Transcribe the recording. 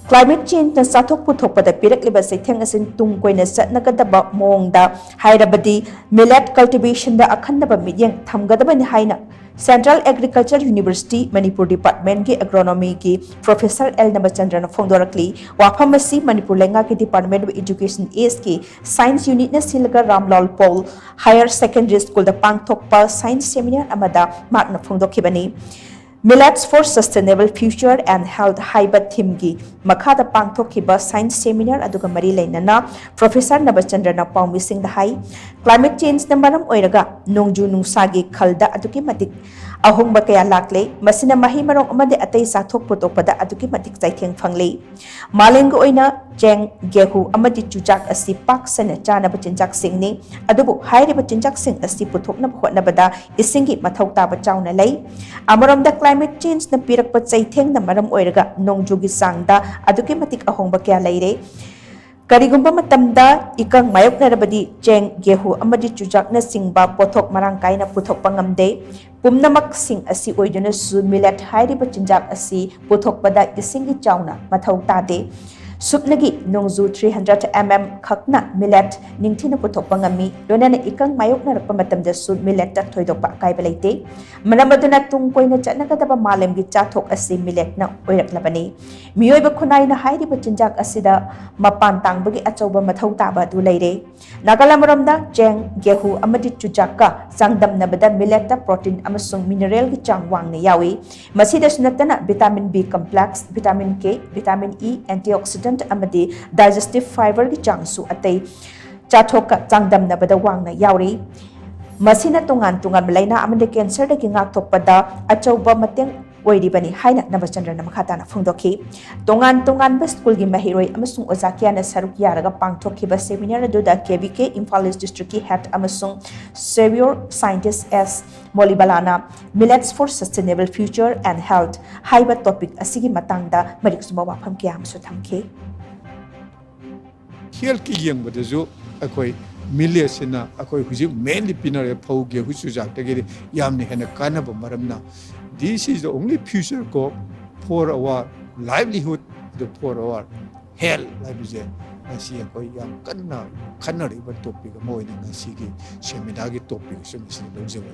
Climate change na CHATHOK PUTHOKPADA PIRAKLIBA CHEITHENG asin tung koina CHATNAGADABA MAONGDA HAIRABADI Millet Cultivation Da Akhananaba Meetyeng Thamgadabani HAINA Central Agriculture University Manipur Department ki Agronomy ki Professor L Nabachandra na PHONGDORAKLI wafamasi Manipur lenga ki Department of Education East ki Science Unit na Silga Ramlal Paul Higher Secondary School da PANGTHOKPA Science Seminar amada makna PHONGDOKHIBANI Millets for Sustainable Future and Health haiba theme gi makhada pangthokhiba science seminar aduga mari leinana Professor Nabachandra na pawmising da hai climate change na maram oiraga nongju nungsagi khalda aduki matik ahongba kaya lakle masina mahi marong amade atay CHATHOK PUTHOKPADA aduki matik chaitheng phangle malenga oina jeng gehu amadi chujak asi pak sana chana bachinjak singni adubu hairi bachinjak sing asi puthokna hotnabada isingi mathau taba chauna lei amaramda climate change na pirakpa chaitheng na maram oiraga nongjugi sangda aduki matik ahongba kya leire karigumba matamda ikang MAIOKNAGE jeng gehu amadi chujak na singba pothok marang kaina puthokpa ngamde pumnamak sing asi oiduna su millet hairi bachinjak asi puthokpada isingi chauna mathau tade Supnagi nongzu 300 mm khakna millet ningthina puthokpa ngami lonana ikang MAIOKNAGE matamda su millet ta thoidokpa kaiba leite manamaduna tung koina CHATNAGADABA malemgi CHATHOK asi millet na oiraklabani miyoiba khunai na hairi bachinjak asida mapan tangbagi achauba mathau taba du leire nagalamaromda jeng gehu amadi chujaka sangdamnabada millet ta protein amasung mineral gi chang wangna yawi masida sunatana vitamin B complex vitamin K vitamin E antioxidant amadi digestive fiber gi changsu atei CHATHOK changdamnabada wangna yauri masina tungan malaina amade cancer da gi ngakthokpada achauba mateng oiribani haina Nabachandra na makhatana phongdokhi tongan ba school gi mahiroi amasung ozakia na saruk yaraga pangthokhiba seminar aduda KBK Imphal East District ki head amasung Savior Scientist S Molibalana Millets for Sustainable Future and Health haiba topic asigi matangda mariksuma wafam kya amsu thamkhe health ki yang badajo akoi millet sina akoi huji mainly pinare phau ge husu jak tageri yamne hena kanaba maramna this is the only future goal for our livelihood for our health like nasi akoi yang kanna khanari ba topic mo ina nasi gi seminar gi topic so nisi lojeng